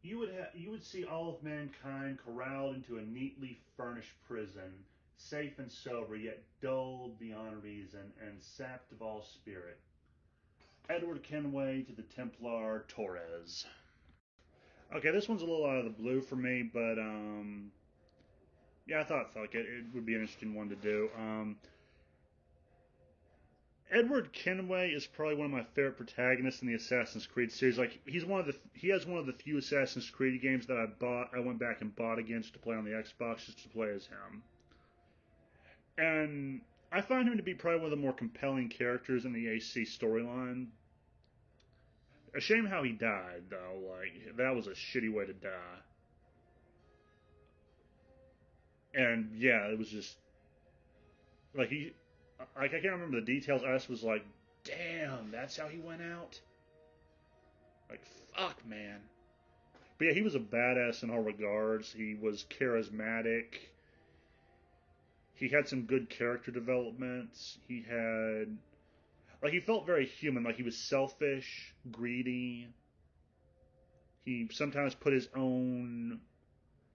you would see all of mankind corralled into a neatly furnished prison, safe and sober, yet dulled beyond reason and sapped of all spirit. Edward Kenway to the Templar Torres. Okay, this one's a little out of the blue for me, but yeah, I thought fuck it would be an interesting one to do. Edward Kenway is probably one of my favorite protagonists in the Assassin's Creed series. Like he has one of the few Assassin's Creed games that I went back and bought again just to play on the Xbox just to play as him. And I find him to be probably one of the more compelling characters in the AC storyline. A shame how he died though. Like that was a shitty way to die. And yeah, it was just like I can't remember the details. I just was like, damn, that's how he went out. Like fuck, man. But yeah, he was a badass in all regards. He was charismatic. He had some good character developments. He felt very human. Like he was selfish, greedy. He sometimes put his own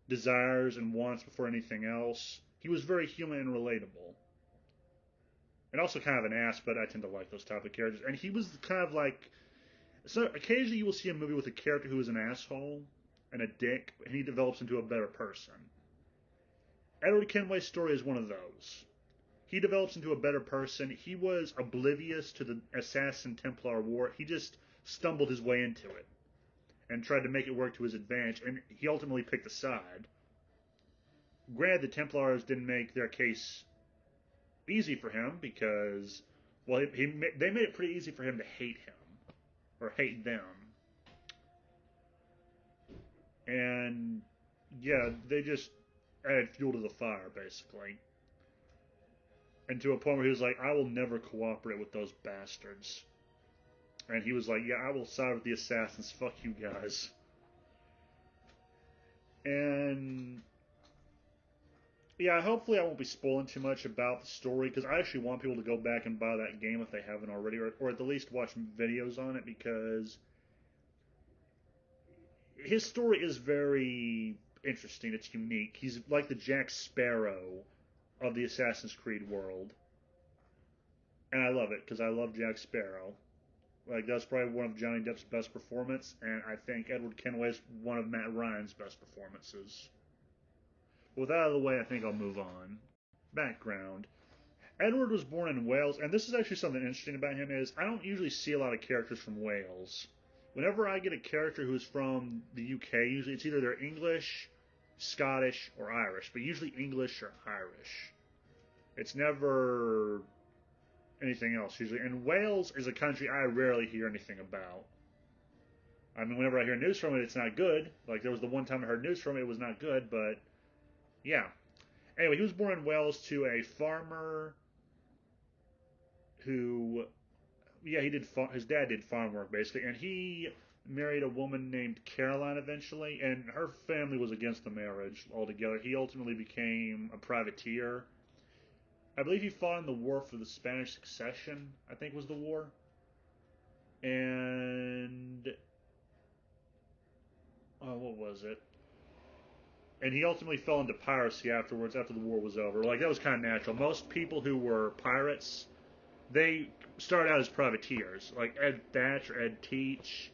desires and wants before anything else. He was very human and relatable. And also kind of an ass, but I tend to like those type of characters. And he was kind of like, so occasionally you will see a movie with a character who is an asshole and a dick, and he develops into a better person. Edward Kenway's story is one of those. He develops into a better person. He was oblivious to the Assassin Templar War. He just stumbled his way into it and tried to make it work to his advantage, and he ultimately picked a side. Granted, the Templars didn't make their case easy for him because, well, they made it pretty easy for him to hate him or hate them, and yeah, they just added fuel to the fire basically, and to a point where he was like, "I will never cooperate with those bastards," and he was like, "Yeah, I will side with the assassins. Fuck you guys." And yeah, hopefully I won't be spoiling too much about the story because I actually want people to go back and buy that game if they haven't already, or at the least watch videos on it because his story is very interesting. It's unique. He's like the Jack Sparrow of the Assassin's Creed world, and I love it because I love Jack Sparrow. Like that's probably one of Johnny Depp's best performances, and I think Edward Kenway is one of Matt Ryan's best performances. With that out of the way, I think I'll move on. Background. Edward was born in Wales, and this is actually something interesting about him is I don't usually see a lot of characters from Wales. Whenever I get a character who's from the UK, usually it's either they're English, Scottish, or Irish, but usually English or Irish. It's never anything else usually. And Wales is a country I rarely hear anything about. I mean, whenever I hear news from it, it's not good. Like there was the one time I heard news from it, it was not good. But yeah. Anyway, he was born in Wales to a farmer who, yeah, he did. His dad did farm work basically, and he married a woman named Caroline eventually, and her family was against the marriage altogether. He ultimately became a privateer. I believe he fought in the war for the Spanish Succession. I think was the war, and what was it? And he ultimately fell into piracy afterwards. After the war was over, like that was kind of natural. Most people who were pirates, they started out as privateers, like Ed Thatch or Ed Teach.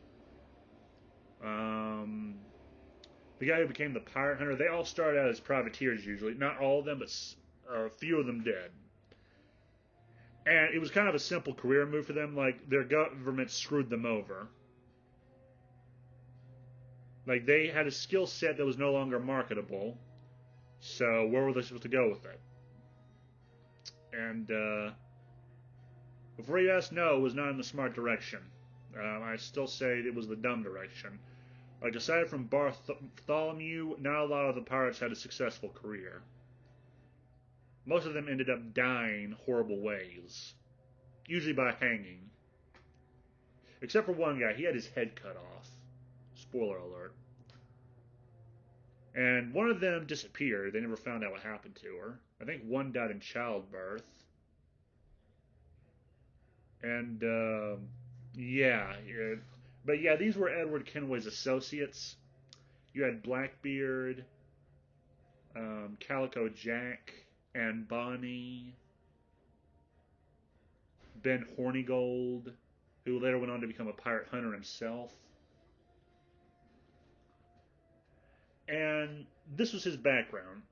Um, the guy who became the pirate hunter, they all started out as privateers usually. Not all of them, but a few of them did. And it was kind of a simple career move for them. Like their government screwed them over. Like they had a skill set that was no longer marketable. So where were they supposed to go with it? And before you ask, no, it was not in the smart direction. I still say it was the dumb direction. Like aside from Bartholomew, not a lot of the pirates had a successful career. Most of them ended up dying horrible ways, usually by hanging. Except for one guy, he had his head cut off. Spoiler alert. And one of them disappeared. They never found out what happened to her. I think one died in childbirth. And yeah, but yeah, these were Edward Kenway's associates. You had Blackbeard, Calico Jack, and Bonnie, Ben Hornigold, who later went on to become a pirate hunter himself. And this was his background.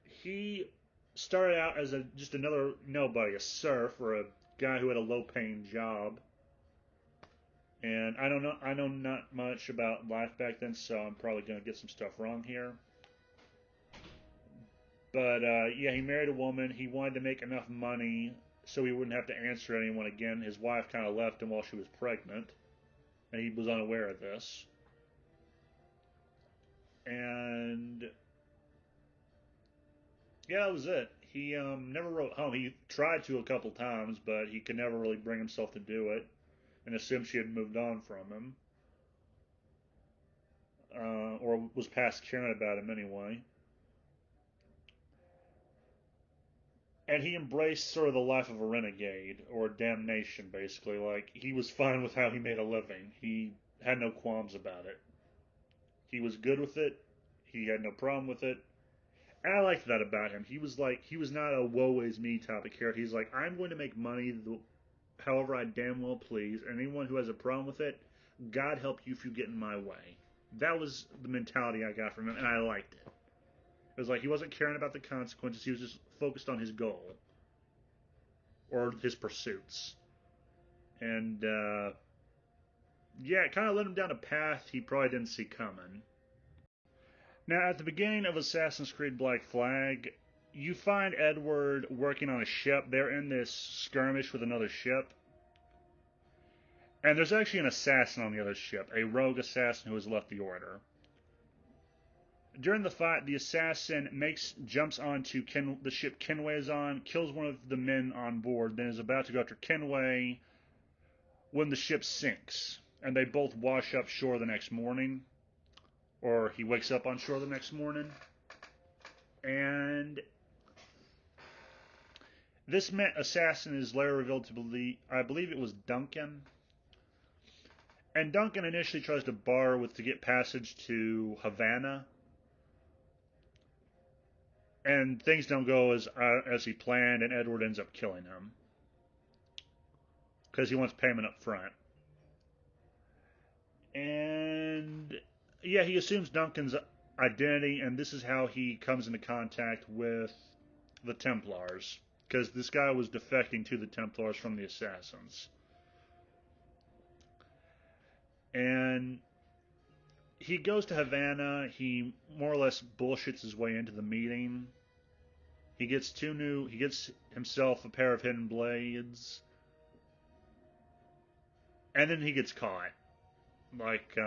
He started out as just another nobody, a serf or a guy who had a low-paying job. And I know not much about life back then, so I'm probably gonna get some stuff wrong here. But yeah, he married a woman. He wanted to make enough money so he wouldn't have to answer anyone again. His wife kind of left him while she was pregnant, and he was unaware of this. And yeah, that was it. He never wrote home. He tried to a couple times, but he could never really bring himself to do it, and assumed she had moved on from him, or was past caring about him anyway. And he embraced sort of the life of a renegade or damnation, basically. Like, he was fine with how he made a living. He had no qualms about it. He was good with it. He had no problem with it. And I liked that about him. He was not a woe is me type of character. He's like, I'm going to make money however I damn well please. And anyone who has a problem with it, God help you if you get in my way. That was the mentality I got from him, and I liked it. It was like he wasn't caring about the consequences. He was just focused on his goal or his pursuits. And yeah, it kind of led him down a path he probably didn't see coming. Now, at the beginning of Assassin's Creed Black Flag, you find Edward working on a ship. They're in this skirmish with another ship. And there's actually an assassin on the other ship, a rogue assassin who has left the Order. During the fight, the assassin jumps onto the ship Kenway is on, kills one of the men on board, then is about to go after Kenway when the ship sinks. And they both wash up shore the next morning. Or he wakes up on shore the next morning. And this assassin is later revealed to believe, I believe it was Duncan. And Duncan initially tries to to get passage to Havana. And things don't go as he planned, and Edward ends up killing him. Because he wants payment up front. And yeah, he assumes Duncan's identity, and this is how he comes into contact with the Templars. Because this guy was defecting to the Templars from the Assassins. And he goes to Havana. He more or less bullshits his way into the meeting. He gets himself a pair of hidden blades. And then he gets caught. Like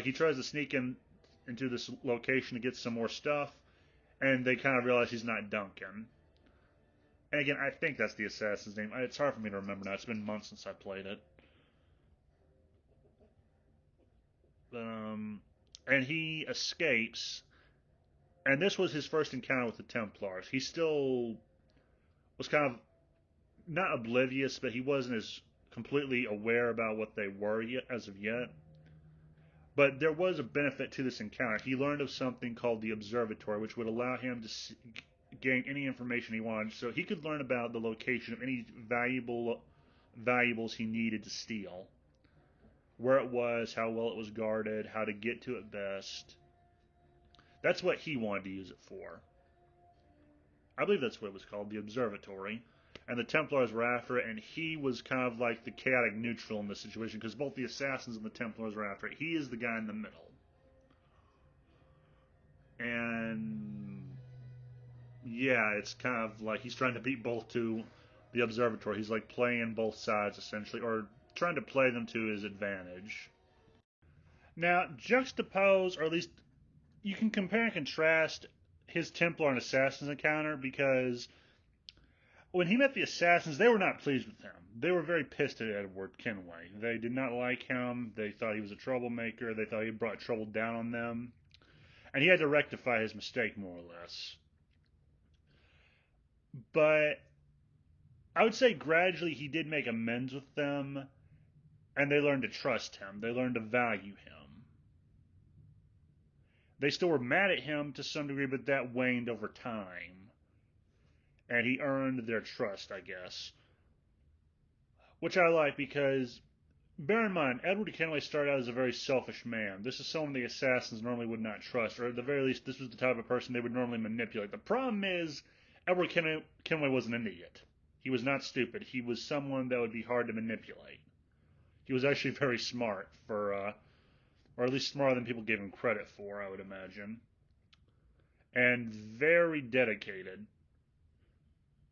he tries to sneak into this location to get some more stuff, and they kind of realize he's not Duncan. And again, I think that's the assassin's name. It's hard for me to remember now. It's been months since I played it. And he escapes, and this was his first encounter with the Templars. He still was kind of not oblivious, but he wasn't as completely aware about what they were as of yet. But there was a benefit to this encounter. He learned of something called the Observatory, which would allow him to gain any information he wanted. So he could learn about the location of any valuables he needed to steal, where it was, how well it was guarded, how to get to it best. That's what he wanted to use it for. I believe that's what it was called, the Observatory. And the Templars were after it, and he was kind of like the chaotic neutral in this situation, because both the Assassins and the Templars were after it. He is the guy in the middle. And yeah, it's kind of like he's trying to beat both to the Observatory. He's like playing both sides, essentially, or trying to play them to his advantage. Now, juxtapose, or at least you can compare and contrast his Templar and Assassin's encounter, because when he met the Assassins, they were not pleased with him. They were very pissed at Edward Kenway. They did not like him. They thought he was a troublemaker. They thought he brought trouble down on them. And he had to rectify his mistake, more or less. But I would say gradually he did make amends with them, and they learned to trust him. They learned to value him. They still were mad at him to some degree, but that waned over time. And he earned their trust, I guess. Which I like because, bear in mind, Edward Kenway started out as a very selfish man. This is someone the assassins normally would not trust, or at the very least, this was the type of person they would normally manipulate. The problem is, Edward Kenway was an idiot. He was not stupid. He was someone that would be hard to manipulate. He was actually very smart or at least smarter than people gave him credit for, I would imagine. And very dedicated.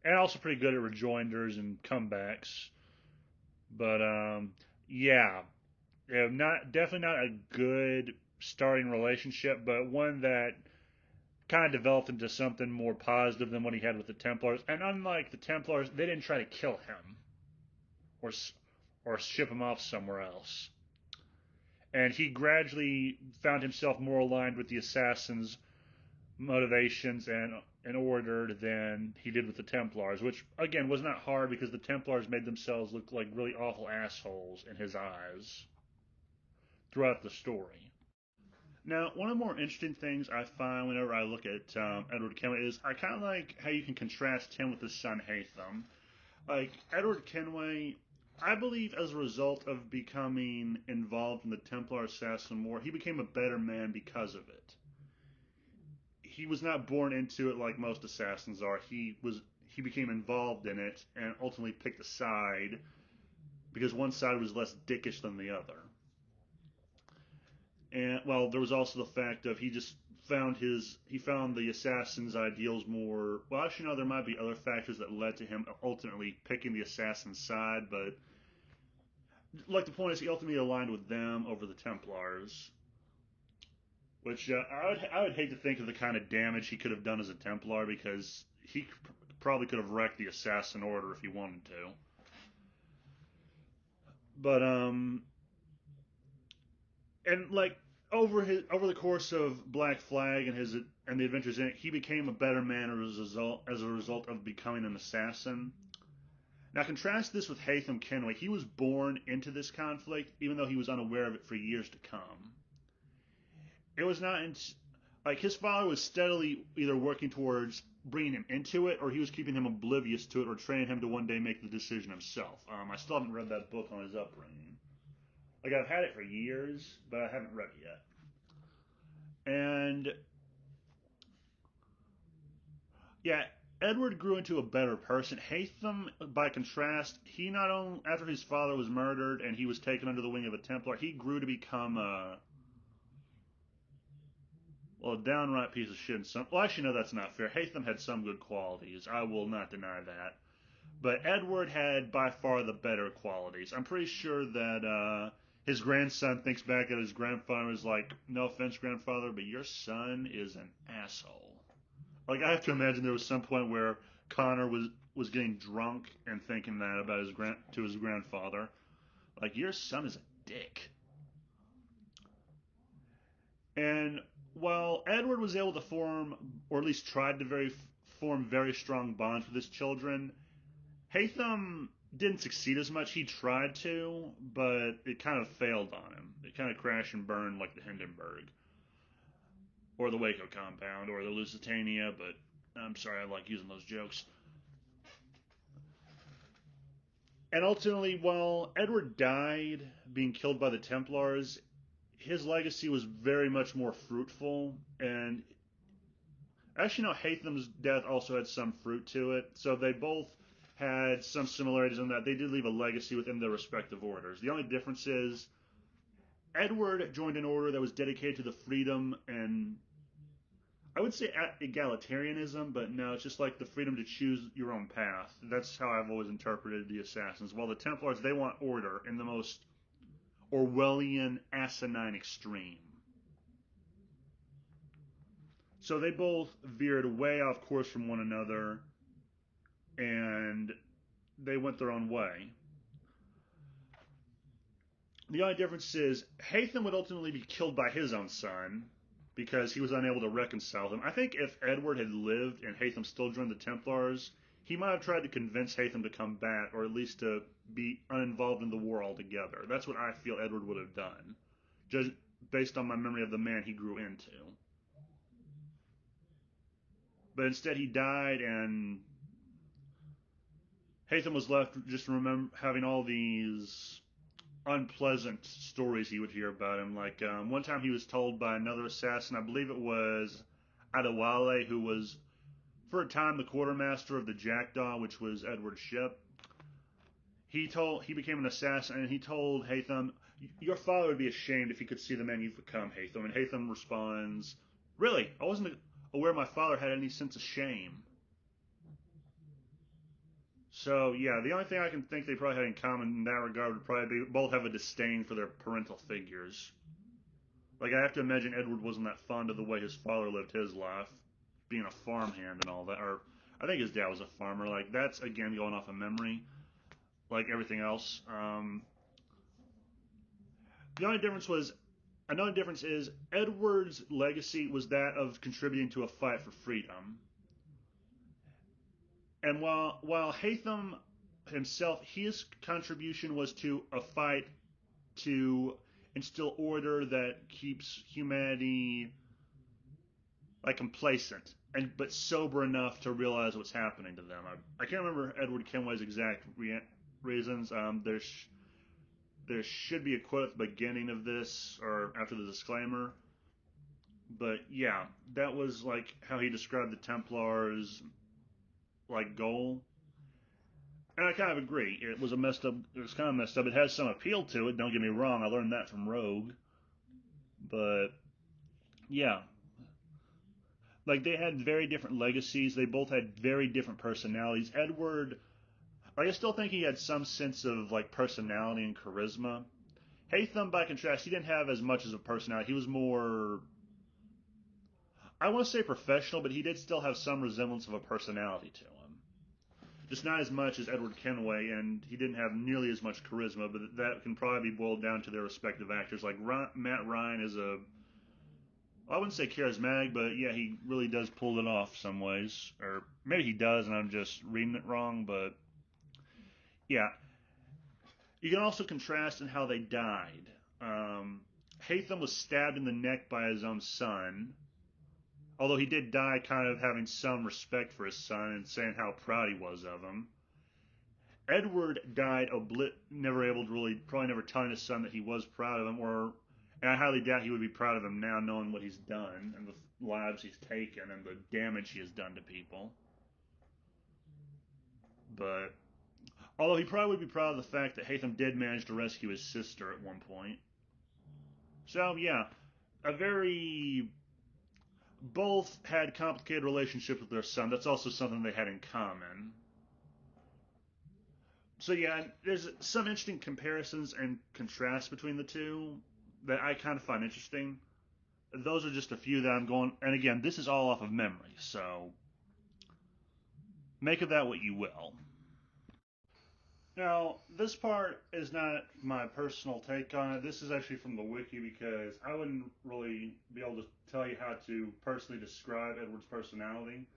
And also pretty good at rejoinders and comebacks. But yeah, not definitely not a good starting relationship, but one that kind of developed into something more positive than what he had with the Templars. And unlike the Templars, they didn't try to kill him or or ship him off somewhere else. And he gradually found himself more aligned with the assassins' motivations and order than he did with the Templars, which again was not hard because the Templars made themselves look like really awful assholes in his eyes throughout the story. Now, one of the more interesting things I find whenever I look at Edward Kenway is I kind of like how you can contrast him with his son Hatham. Like Edward Kenway, I believe as a result of becoming involved in the Templar Assassin War, he became a better man because of it. He was not born into it like most assassins are. He became involved in it and ultimately picked a side because one side was less dickish than the other. And well, there was also the fact of he found the assassin's ideals more. Well, actually, no, there might be other factors that led to him ultimately picking the assassin's side, but like the point is, he ultimately aligned with them over the Templars, which I would hate to think of the kind of damage he could have done as a Templar because he probably could have wrecked the Assassin Order if he wanted to. But and like over the course of Black Flag and the adventures in it, he became a better man as a result of becoming an assassin. Now contrast this with Hatham Kenway. He was born into this conflict, even though he was unaware of it for years to come. It was not like his father was steadily either working towards bringing him into it, or he was keeping him oblivious to it, or training him to one day make the decision himself. I still haven't read that book on his upbringing. Like I've had it for years, but I haven't read it yet. And yeah, Edward grew into a better person. Hatham, by contrast, he not only after his father was murdered and he was taken under the wing of a Templar, he grew to become a downright piece of shit. Well, actually, no, that's not fair. Hatham had some good qualities. I will not deny that. But Edward had by far the better qualities. I'm pretty sure that his grandson thinks back at his grandfather and is like, no offense, grandfather, but your son is an asshole. Like, I have to imagine there was some point where Connor was getting drunk and thinking that about to his grandfather. Like, your son is a dick. And while Edward was able to form, or at least tried to form very strong bonds with his children, Hatham didn't succeed as much. He tried to, but it kind of failed on him. It kind of crashed and burned like the Hindenburg, or the Waco compound, or the Lusitania, but I'm sorry, I like using those jokes. And ultimately, while Edward died being killed by the Templars, his legacy was very much more fruitful. And actually, no, Hatham's death also had some fruit to it. So they both had some similarities in that they did leave a legacy within their respective orders. The only difference is Edward joined an order that was dedicated to the freedom and I would say egalitarianism, but no, it's just like the freedom to choose your own path. That's how I've always interpreted the Assassins. While the Templars, they want order in the most Orwellian, asinine extreme. So they both veered way off course from one another, and they went their own way. The only difference is Hatham would ultimately be killed by his own son because he was unable to reconcile them. I think if Edward had lived and Hatham still joined the Templars, he might have tried to convince Hatham to come back, or at least to be uninvolved in the war altogether. That's what I feel Edward would have done, just based on my memory of the man he grew into. But instead, he died, and Haytham was left just remember having all these unpleasant stories he would hear about him. Like one time, he was told by another assassin, I believe it was Adewale, who was for a time the quartermaster of the Jackdaw, which was Edward's ship. He became an assassin, and he told Haytham, "Your father would be ashamed if he could see the man you've become, Haytham." And Haytham responds, "Really? I wasn't aware my father had any sense of shame." So yeah, the only thing I can think they probably had in common in that regard would probably be both have a disdain for their parental figures. Like I have to imagine Edward wasn't that fond of the way his father lived his life, being a farmhand and all that. Or I think his dad was a farmer. Like that's again going off of memory, like everything else. The only difference was another difference is Edward's legacy was that of contributing to a fight for freedom. And while Haytham himself, his contribution was to a fight to instill order that keeps humanity like complacent and but sober enough to realize what's happening to them. I can't remember Edward Kenway's exact reasons. There should be a quote at the beginning of this or after the disclaimer. But yeah, that was like how he described the Templars' like goal. And I kind of agree. It was a messed up. It was kind of messed up. It has some appeal to it. Don't get me wrong. I learned that from Rogue. But yeah, like they had very different legacies. They both had very different personalities. Edward, like I still think he had some sense of like personality and charisma. Haytham, by contrast, he didn't have as much as a personality. He was more, I want to say professional, but he did still have some resemblance of a personality to him. Just not as much as Edward Kenway, and he didn't have nearly as much charisma, but that can probably be boiled down to their respective actors. Like Matt Ryan is I wouldn't say charismatic, but yeah, he really does pull it off some ways. Or maybe he does, and I'm just reading it wrong, but yeah. You can also contrast in how they died. Um, Haytham was stabbed in the neck by his own son, although he did die kind of having some respect for his son and saying how proud he was of him. Edward died never able to really, probably never telling his son that he was proud of him, and I highly doubt he would be proud of him now, knowing what he's done and the lives he's taken and the damage he has done to people. But although he probably would be proud of the fact that Haytham did manage to rescue his sister at one point. So yeah, a very both had complicated relationships with their son. That's also something they had in common. So yeah, there's some interesting comparisons and contrasts between the two that I kind of find interesting. Those are just a few that I'm going, and again, this is all off of memory, so make of that what you will. Now, this part is not my personal take on it. This is actually from the wiki because I wouldn't really be able to tell you how to personally describe Edward's personality.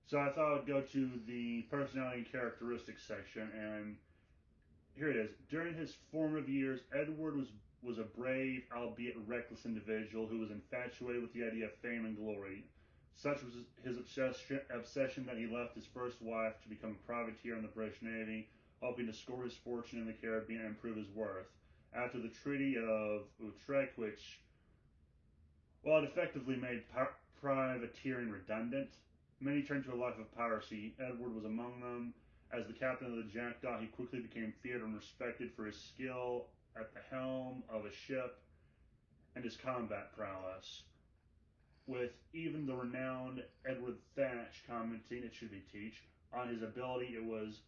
So I thought I would go to the personality and characteristics section, and here it is. During his formative years, Edward was a brave, albeit reckless individual who was infatuated with the idea of fame and glory. Such was his obsession that he left his first wife to become a privateer in the British Navy, hoping to score his fortune in the Caribbean and improve his worth. After the Treaty of Utrecht, which, well, it effectively made privateering redundant, many turned to a life of piracy. Edward was among them. As the captain of the Jackdaw, he quickly became feared and respected for his skill at the helm of a ship and his combat prowess. With even the renowned Edward Thatch commenting, it should be Teach, on his ability, it was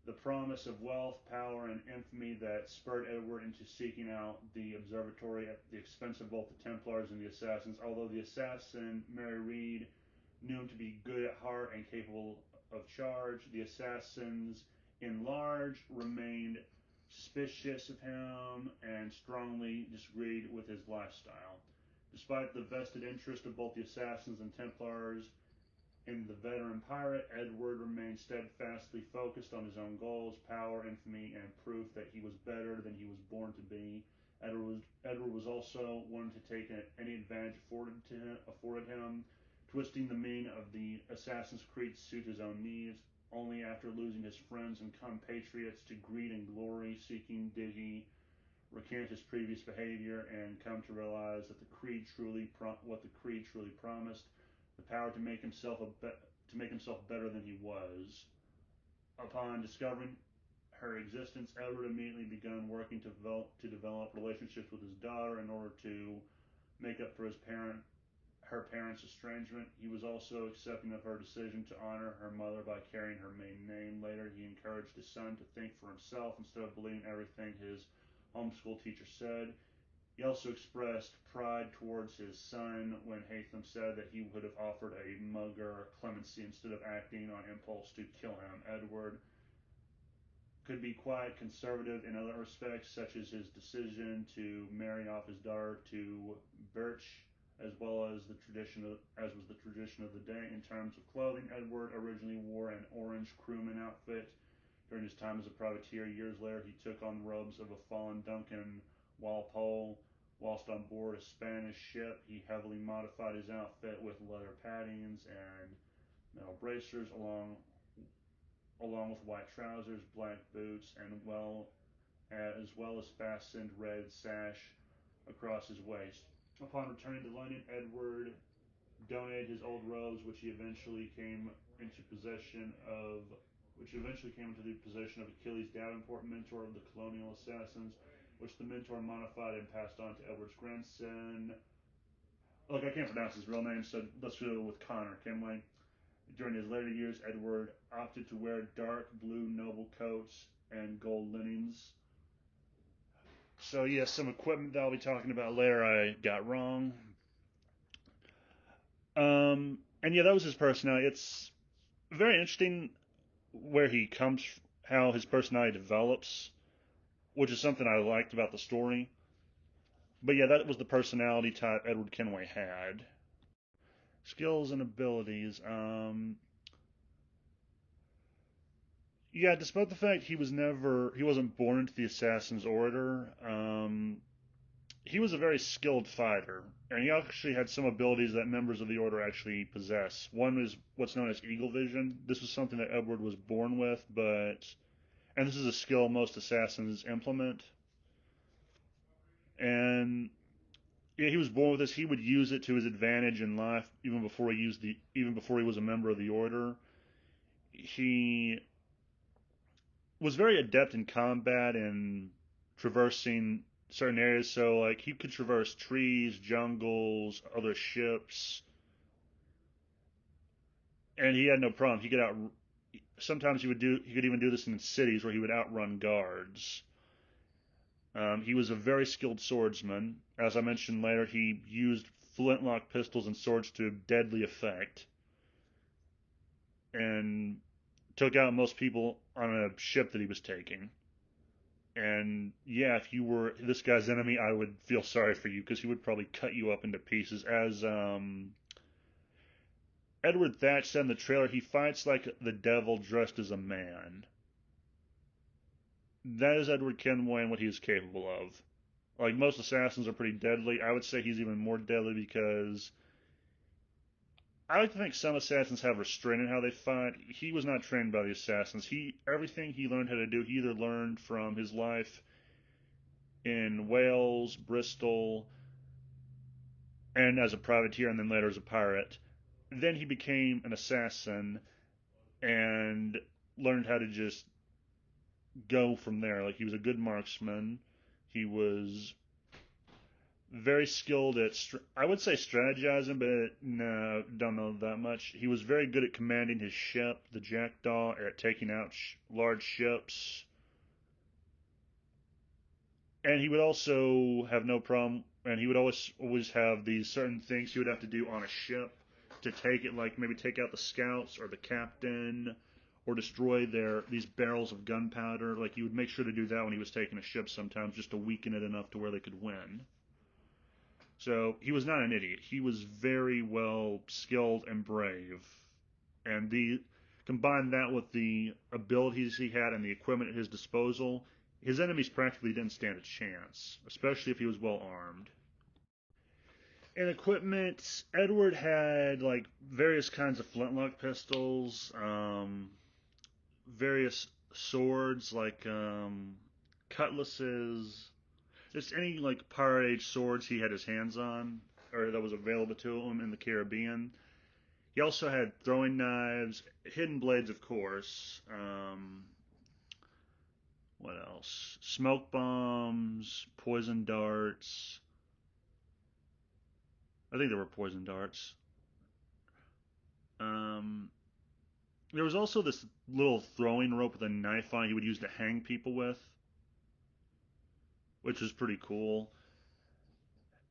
the promise of wealth, power, and infamy that spurred Edward into seeking out the observatory at the expense of both the Templars and the Assassins. Although the assassin, Mary Read, knew him to be good at heart and capable of charge, the Assassins in large remained suspicious of him and strongly disagreed with his lifestyle. Despite the vested interest of both the Assassins and Templars in the veteran pirate, Edward remained steadfastly focused on his own goals, power, infamy, and proof that he was better than he was born to be. Edward was also one to take any advantage afforded him. twisting the meaning of the Assassin's Creed to suit his own needs. Only after losing his friends and compatriots to greed and glory seeking did he recant his previous behavior and come to realize that what the creed truly promised, the power to make himself better than he was. Upon discovering her existence, Edward immediately began working to develop relationships with his daughter in order to make up for her parents' estrangement. He was also accepting of her decision to honor her mother by carrying her maiden name. Later, he encouraged his son to think for himself instead of believing everything his homeschool teacher said. He also expressed pride towards his son when Hatham said that he would have offered a mugger clemency instead of acting on impulse to kill him. Edward could be quite conservative in other respects, such as his decision to marry off his daughter to Birch, as was the tradition of the day. In terms of clothing, Edward originally wore an orange crewman outfit during his time as a privateer. Years later, he took on the robes of a fallen Duncan Walpole. Whilst on board a Spanish ship, he heavily modified his outfit with leather paddings and metal bracers, along with white trousers, black boots, and as well as fastened red sash across his waist. Upon returning to London, Edward donated his old robes, which eventually came into the possession of Achilles Davenport, mentor of the colonial assassins, which the mentor modified and passed on to Edward's grandson. Look, I can't pronounce his real name, so let's go with Connor Kenway. During his later years, Edward opted to wear dark blue noble coats and gold linens. So, yeah, some equipment that I'll be talking about later I got wrong. And yeah, that was his personality. It's very interesting where he comes, how his personality develops, which is something I liked about the story. But yeah, that was the personality type Edward Kenway had. Skills and abilities. Yeah, despite the fact he wasn't born into the Assassin's Order, he was a very skilled fighter, and he actually had some abilities that members of the Order actually possess. One is what's known as Eagle Vision. This was something that Edward was born with, and this is a skill most assassins implement. And yeah, he was born with this. He would use it to his advantage in life, even before he was a member of the Order. He was very adept in combat and traversing certain areas. So like he could traverse trees, jungles, other ships, and he had no problem. He could out. Sometimes he could even do this in cities where he would outrun guards. He was a very skilled swordsman. As I mentioned later, he used flintlock pistols and swords to deadly effect, and took out most people on a ship that he was taking. And yeah, if you were this guy's enemy, I would feel sorry for you because he would probably cut you up into pieces. As Edward Thatch said in the trailer, he fights like the devil dressed as a man. That is Edward Kenway and what he is capable of. Like most assassins are pretty deadly. I would say he's even more deadly because I like to think some assassins have restraint in how they fight. He was not trained by the assassins. Everything he learned how to do, he either learned from his life in Wales, Bristol, and as a privateer, and then later as a pirate. Then he became an assassin and learned how to just go from there. Like he was a good marksman. He was very skilled at, I would say strategizing, but no, don't know that much. He was very good at commanding his ship, the Jackdaw, at taking out large ships. And he would also have no problem, and he would always have these certain things he would have to do on a ship to take it, like maybe take out the scouts or the captain, or destroy these barrels of gunpowder. Like he would make sure to do that when he was taking a ship sometimes, just to weaken it enough to where they could win. So he was not an idiot. He was very well skilled and brave. And combine that with the abilities he had and the equipment at his disposal, his enemies practically didn't stand a chance, especially if he was well armed. And equipment, Edward had like various kinds of flintlock pistols, various swords like cutlasses, just any like pirate age swords he had his hands on or that was available to him in the Caribbean. He also had throwing knives, hidden blades, of course. What else? Smoke bombs, poison darts. I think there were poison darts. Um, there was also this little throwing rope with a knife on it he would use to hang people with, which was pretty cool.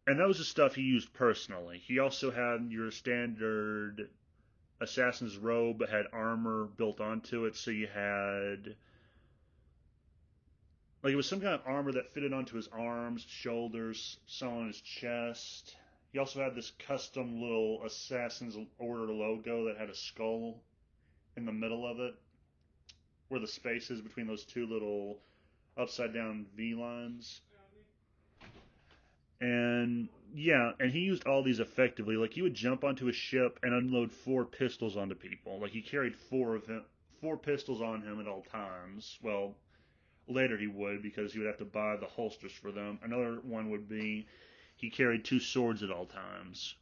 And that was the stuff he used personally. He also had your standard assassin's robe that had armor built onto it, so you had like it was some kind of armor that fitted onto his arms, shoulders, some on his chest. He also had this custom little Assassin's Order logo that had a skull in the middle of it, where the space is between those two little upside down V lines. And yeah, and he used all these effectively. Like he would jump onto a ship and unload four pistols onto people. Like he carried four pistols on him at all times. Well, later he would because he would have to buy the holsters for them. Another one would be he carried two swords at all times,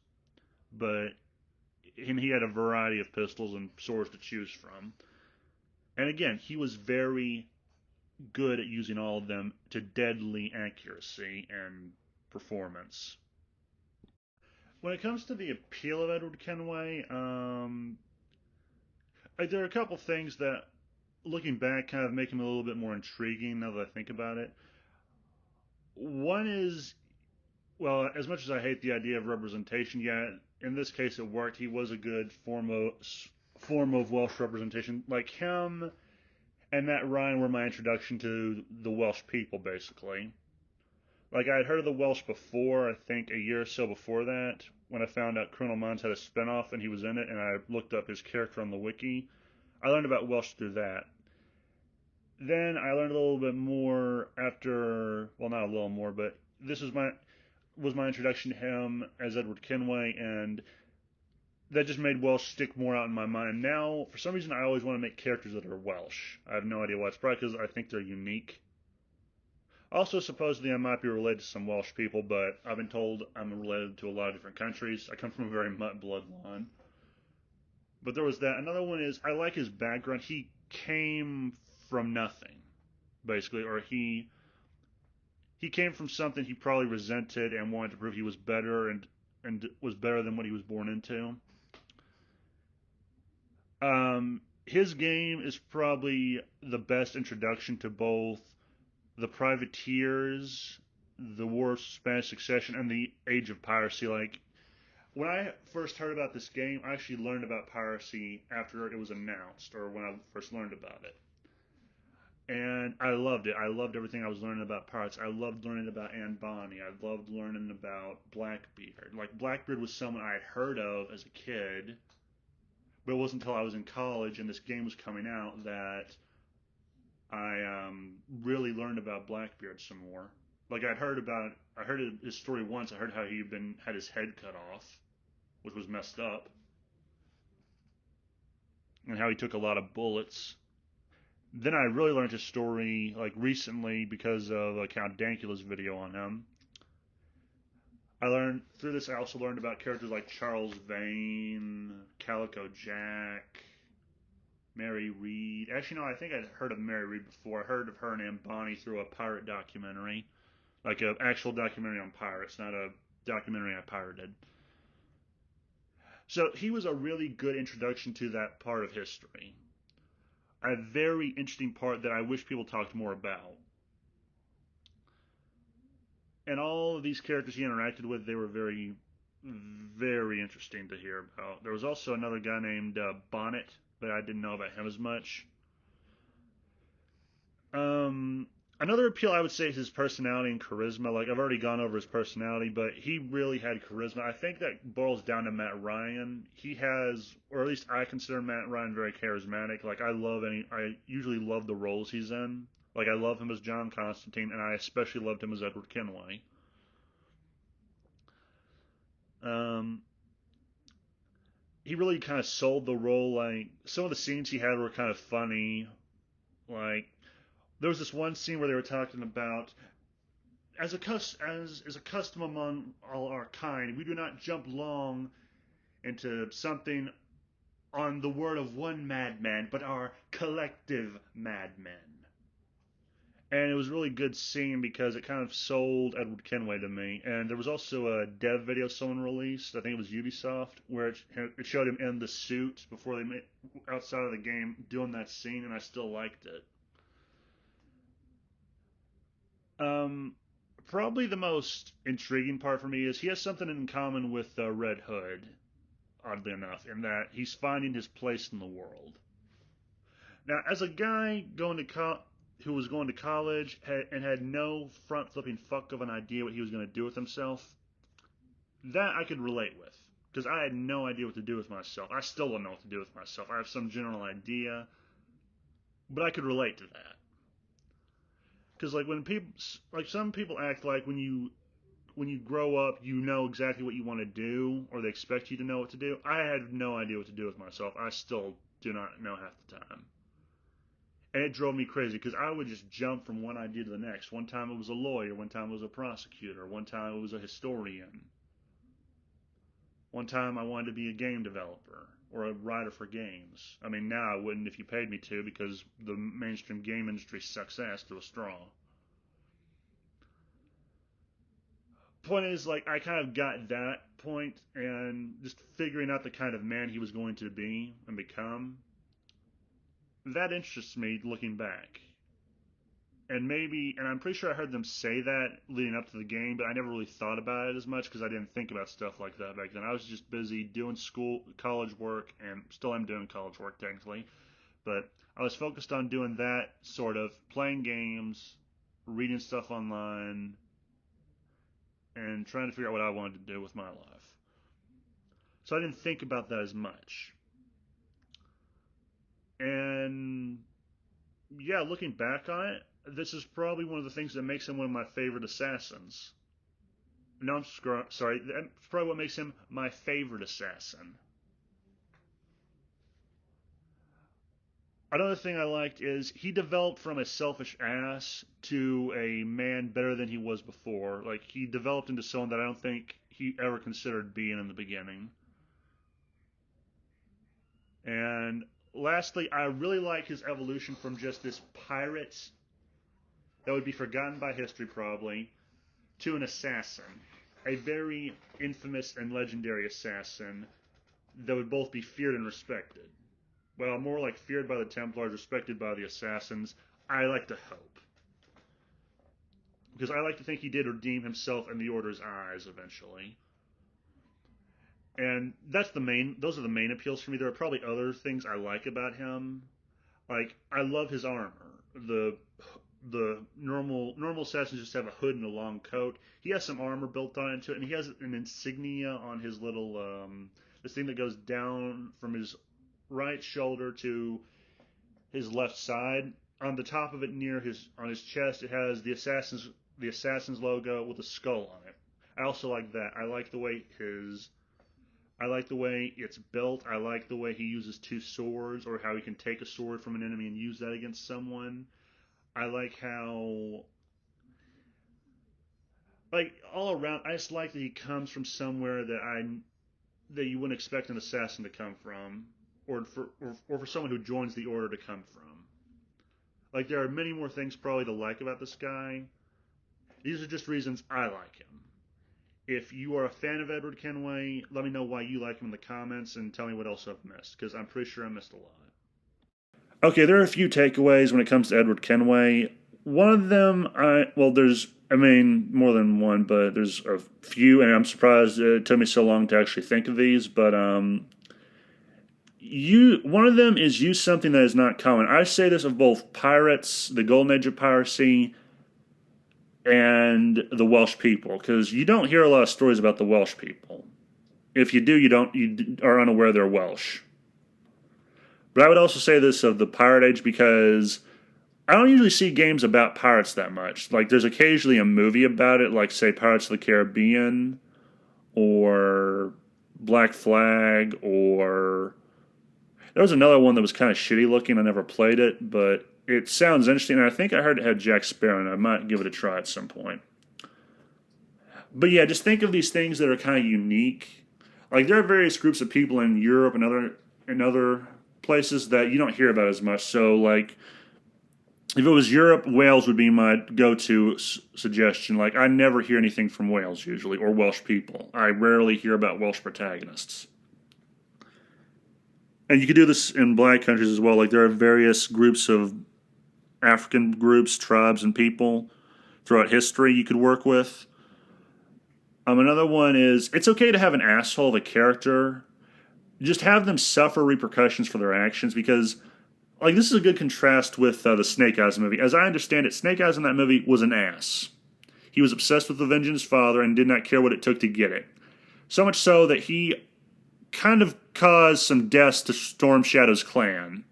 but and he had a variety of pistols and swords to choose from. And again, he was very good at using all of them to deadly accuracy and performance. When it comes to the appeal of Edward Kenway, there are a couple things that, looking back, kind of make him a little bit more intriguing now that I think about it. One is, well, as much as I hate the idea of representation, yeah, in this case it worked. He was a good form of Welsh representation. Like him and Matt Ryan were my introduction to the Welsh people, basically. Like I had heard of the Welsh before, I think a year or so before that, when I found out Criminal Minds had a spinoff and he was in it, and I looked up his character on the wiki. I learned about Welsh through that. Then I learned a little bit more after, well, not a little more, but this was my introduction to him as Edward Kenway, and that just made Welsh stick more out in my mind. Now, for some reason, I always want to make characters that are Welsh. I have no idea why. It's probably because I think they're unique. Also, supposedly I might be related to some Welsh people, but I've been told I'm related to a lot of different countries. I come from a very mutt bloodline. But there was that. Another one is I like his background. He came from nothing, basically, or he came from something he probably resented and wanted to prove he was better and was better than what he was born into. His game is probably the best introduction to both the privateers, the War of Spanish Succession, and the Age of Piracy. Like when I first heard about this game, I actually learned about piracy after it was announced, or when I first learned about it. And I loved it. I loved everything I was learning about pirates. I loved learning about Anne Bonny. I loved learning about Blackbeard. Like Blackbeard was someone I had heard of as a kid, but it wasn't until I was in college and this game was coming out that I really learned about Blackbeard some more. Like I heard his story once. I heard how had his head cut off, which was messed up, and how he took a lot of bullets. Then I really learned his story like recently because of like Count Dankula's video on him. I learned through this. I also learned about characters like Charles Vane, Calico Jack, Mary Read. Actually, no, I think I'd heard of Mary Read before. I heard of her and Anne Bonny through a pirate documentary, like an actual documentary on pirates, not a documentary I pirated. So he was a really good introduction to that part of history. A very interesting part that I wish people talked more about. And all of these characters he interacted with, they were very, very interesting to hear about. There was also another guy named Bonnet, but I didn't know about him as much. Another appeal I would say is his personality and charisma. Like I've already gone over his personality, but he really had charisma. I think that boils down to Matt Ryan. He has, or at least I consider Matt Ryan very charismatic. Like I usually love the roles he's in. Like I love him as John Constantine, and I especially loved him as Edward Kenway. Um, he really kind of sold the role. Like some of the scenes he had were kind of funny. Like there was this one scene where they were talking about as is a custom among all our kind, we do not jump long into something on the word of one madman, but our collective madmen. And it was a really good scene because it kind of sold Edward Kenway to me. And there was also a dev video someone released, I think it was Ubisoft, where it showed him in the suit before they made outside of the game doing that scene, and I still liked it. Um, Probably the most intriguing part for me is he has something in common with Red Hood, oddly enough, in that he's finding his place in the world. Now, as a guy who was going to college and had no front flipping fuck of an idea what he was going to do with himself, that I could relate with. Because I had no idea what to do with myself. I still don't know what to do with myself. I have some general idea, but I could relate to that. Because like when people, like some people act like when you grow up, you know exactly what you want to do, or they expect you to know what to do. I had no idea what to do with myself. I still do not know half the time. And it drove me crazy because I would just jump from one idea to the next. One time it was a lawyer, one time it was a prosecutor, one time it was a historian. One time I wanted to be a game developer or a writer for games. I mean, now I wouldn't if you paid me to because the mainstream game industry sucks ass to a straw. Point is, like, I kind of got that point and just figuring out the kind of man he was going to be and become. That interests me looking back. And I'm pretty sure I heard them say that leading up to the game, but I never really thought about it as much because I didn't think about stuff like that back then. I was just busy doing college work, and still am doing college work technically, but I was focused on doing that sort of playing games, reading stuff online, and trying to figure out what I wanted to do with my life. So I didn't think about that as much. And yeah, looking back on it, this is probably one of the things that makes him one of my favorite assassins. No, sorry. That's probably what makes him my favorite assassin. Another thing I liked is he developed from a selfish ass to a man better than he was before. Like, he developed into someone that I don't think he ever considered being in the beginning. And lastly, I really like his evolution from just this pirate that would be forgotten by history probably to an assassin. A very infamous and legendary assassin that would both be feared and respected. Well, more like feared by the Templars, respected by the assassins. I like to hope. Because I like to think he did redeem himself in the Order's eyes eventually. And those are the main appeals for me. There are probably other things I like about him. Like, I love his armor. The normal assassins just have a hood and a long coat. He has some armor built onto it, and he has an insignia on his little this thing that goes down from his right shoulder to his left side. On the top of it, on his chest, it has the assassin's logo with a skull on it. I also like that. I like the way it's built. I like the way he uses two swords, or how he can take a sword from an enemy and use that against someone. I like how, like, all around, I just like that he comes from somewhere that you wouldn't expect an assassin to come from, or for someone who joins the Order to come from. Like, there are many more things probably to like about this guy. These are just reasons I like him. If you are a fan of Edward Kenway, let me know why you like him in the comments and tell me what else I've missed, because I'm pretty sure I missed a lot. Okay, there are a few takeaways when it comes to Edward Kenway. One of them, more than one, but there's a few, and I'm surprised it took me so long to actually think of these. But one of them is use something that is not common. I say this of both pirates, the Golden Age of piracy, and the Welsh people, because you don't hear a lot of stories about the Welsh people. If you do, you are unaware they're Welsh. But I would also say this of the Pirate Age because I don't usually see games about pirates that much. Like, there's occasionally a movie about it, like, say, Pirates of the Caribbean, or Black Flag, or there was another one that was kind of shitty looking. I never played it, but it sounds interesting. And I think I heard it had Jack Sparrow, and I might give it a try at some point. But yeah, just think of these things that are kind of unique. Like there are various groups of people in Europe and other places that you don't hear about as much. So like if it was Europe, Wales would be my go-to suggestion. Like I never hear anything from Wales usually, or Welsh people. I rarely hear about Welsh protagonists. And you could do this in black countries as well. Like there are various groups of African groups, tribes, and people throughout history you could work with. Another one is, it's okay to have an asshole of a character. Just have them suffer repercussions for their actions, because, like, this is a good contrast with the Snake Eyes movie. As I understand it, Snake Eyes in that movie was an ass. He was obsessed with avenging his father and did not care what it took to get it. So much so that he kind of caused some deaths to Storm Shadow's clan.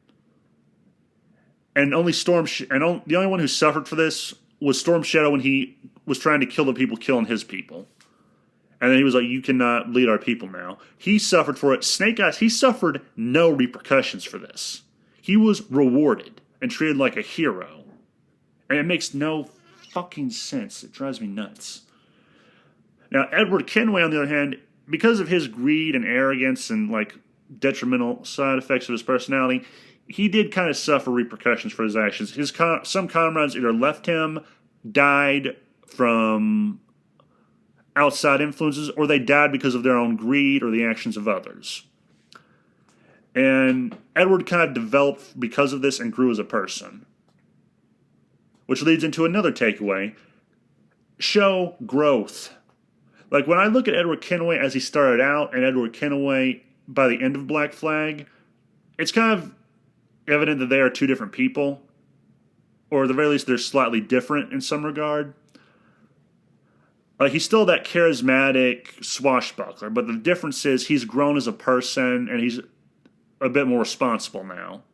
And the only one who suffered for this was Storm Shadow when he was trying to kill the people killing his people. And then he was like, you cannot lead our people now. He suffered for it. Snake Eyes, he suffered no repercussions for this. He was rewarded and treated like a hero. And it makes no fucking sense. It drives me nuts. Now, Edward Kenway, on the other hand, because of his greed and arrogance and, like, detrimental side effects of his personality, he did kind of suffer repercussions for his actions. Some comrades either left him, died from outside influences, or they died because of their own greed or the actions of others. And Edward kind of developed because of this and grew as a person. Which leads into another takeaway. Show growth. Like when I look at Edward Kenway as he started out and Edward Kenway by the end of Black Flag, it's kind of evident that they are two different people. Or at the very least, they're slightly different in some regard. Like he's still that charismatic swashbuckler, but the difference is he's grown as a person and he's a bit more responsible now.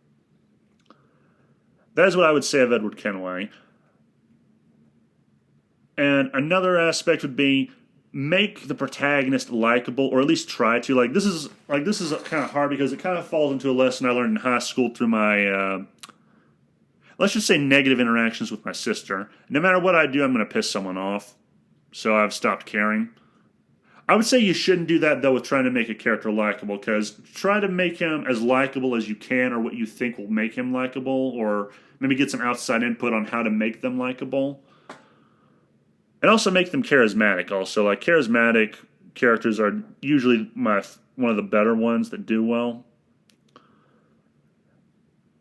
That is what I would say of Edward Kenway. And another aspect would be make the protagonist likable, or at least try to. Like this is kind of hard because it kind of falls into a lesson I learned in high school through my let's just say negative interactions with my sister. No matter what I do, I'm going to piss someone off. So I've stopped caring. I would say you shouldn't do that, though, with trying to make a character likable, because try to make him as likable as you can, or what you think will make him likable, or maybe get some outside input on how to make them likable. And also make them charismatic, also. Like, charismatic characters are usually one of the better ones that do well.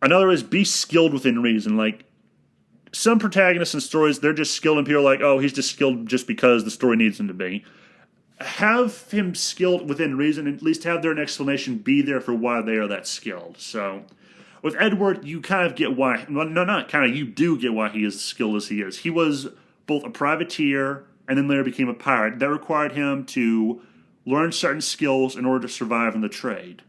Another is be skilled within reason. Like, some protagonists in stories, they're just skilled, and people are like, oh, he's just skilled just because the story needs him to be. Have him skilled within reason, and at least have their explanation be there for why they are that skilled. So, with Edward, you kind of get why, well, no, not kind of, you do get why he is as skilled as he is. He was both a privateer and then later became a pirate. That required him to learn certain skills in order to survive in the trade.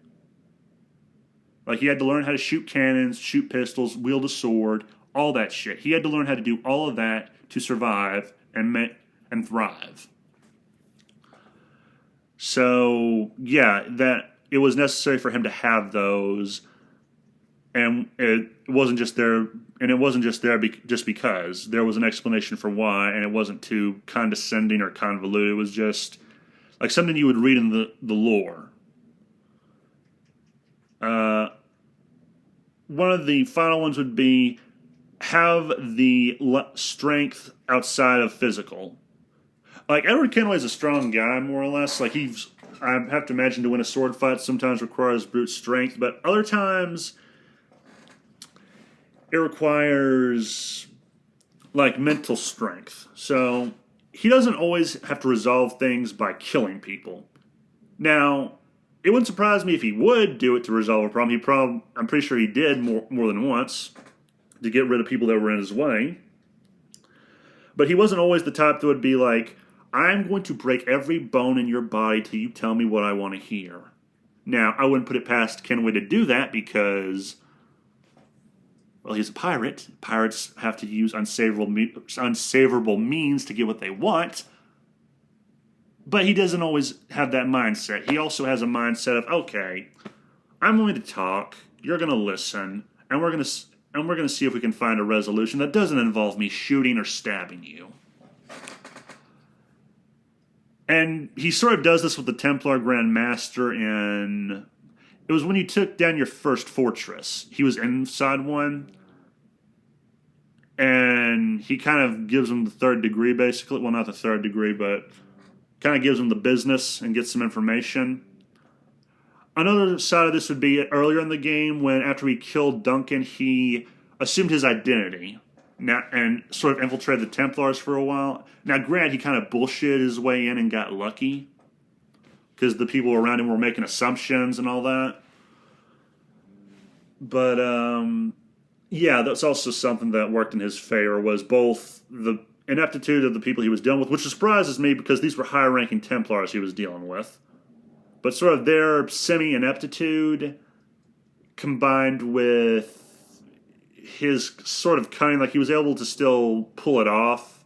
Like, he had to learn how to shoot cannons, shoot pistols, wield a sword, all that shit. He had to learn how to do all of that to survive and thrive. So, yeah, that it was necessary for him to have those, and it wasn't just there just because. There was an explanation for why, and it wasn't too condescending or convoluted. It was just like something you would read in the lore. One of the final ones would be have the strength outside of physical. Like, Edward Kenway is a strong guy, more or less. Like, I have to imagine to win a sword fight sometimes requires brute strength, but other times it requires, like, mental strength. So, he doesn't always have to resolve things by killing people. Now, it wouldn't surprise me if he would do it to resolve a problem. I'm pretty sure he did more than once to get rid of people that were in his way. But he wasn't always the type that would be like, I'm going to break every bone in your body till you tell me what I want to hear. Now, I wouldn't put it past Kenway to do that because, well, he's a pirate. Pirates have to use unsavourable means to get what they want. But he doesn't always have that mindset. He also has a mindset of, okay, I'm going to talk, you're going to listen, and we're going to see if we can find a resolution that doesn't involve me shooting or stabbing you. And he sort of does this with the Templar Grand Master in... It was when you took down your first fortress. He was inside one. And he kind of gives him the third degree, basically. Well, not the third degree, but kind of gives him the business and gets some information. Another side of this would be earlier in the game when, after he killed Duncan, he assumed his identity and sort of infiltrated the Templars for a while. Now, granted, he kind of bullshitted his way in and got lucky because the people around him were making assumptions and all that. But, yeah, that's also something that worked in his favor, was both the ineptitude of the people he was dealing with, which surprises me because these were higher-ranking Templars he was dealing with, but sort of their semi-ineptitude combined with his sort of cunning, like he was able to still pull it off.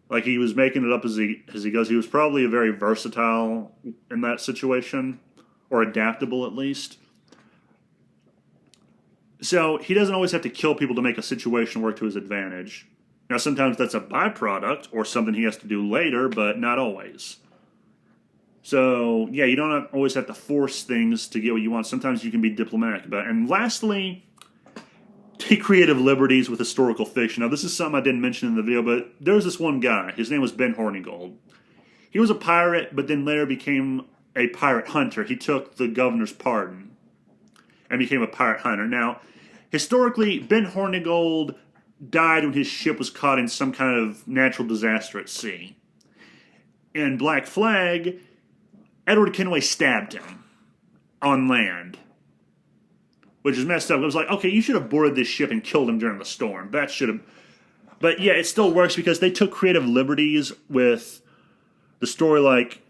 Like he was making it up as he goes. He was probably a very versatile in that situation, or adaptable at least. So he doesn't always have to kill people to make a situation work to his advantage. Now sometimes that's a byproduct or something he has to do later, but not always. So yeah, you don't always have to force things to get what you want. Sometimes you can be diplomatic about it. And lastly, take creative liberties with historical fiction. Now, this is something I didn't mention in the video, but there was this one guy. His name was Ben Hornigold. He was a pirate, but then later became a pirate hunter. He took the governor's pardon and became a pirate hunter. Now, historically, Ben Hornigold died when his ship was caught in some kind of natural disaster at sea. In Black Flag, Edward Kenway stabbed him on land, which is messed up. It was like, okay, you should have boarded this ship and killed him during the storm. That should have... But yeah, it still works because they took creative liberties with the story. Like,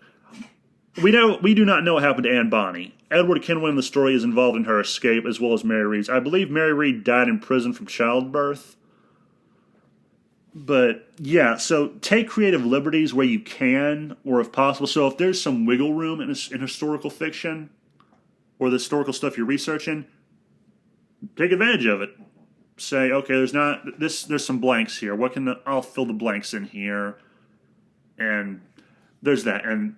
we do not know what happened to Anne Bonny. Edward Kenway in the story is involved in her escape, as well as Mary Reed's. I believe Mary Reed died in prison from childbirth. But yeah, so take creative liberties where you can, or if possible. So if there's some wiggle room in historical fiction, or the historical stuff you're researching, take advantage of it. Say, okay, there's some blanks here. I'll fill the blanks in here. And there's that. And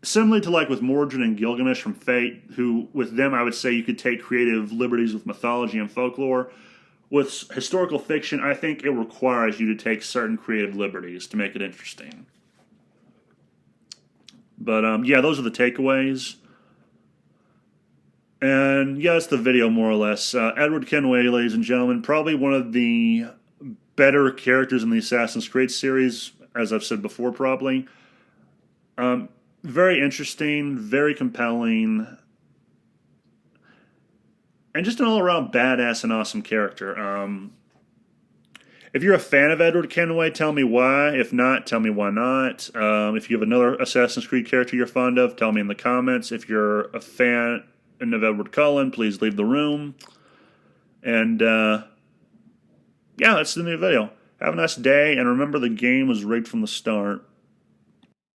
similarly to like with Mordred and Gilgamesh from Fate, who with them I would say you could take creative liberties with mythology and folklore. With historical fiction, I think it requires you to take certain creative liberties to make it interesting. But yeah, those are the takeaways. And yeah, that's the video more or less. Edward Kenway, ladies and gentlemen, probably one of the better characters in the Assassin's Creed series, as I've said before, probably. Very interesting, very compelling, and just an all-around badass and awesome character. If you're a fan of Edward Kenway, tell me why. If not, tell me why not. If you have another Assassin's Creed character you're fond of, tell me in the comments. If you're a fan of Edward Cullen, please leave the room. And yeah, that's the new video. Have a nice day, and remember the game was rigged from the start.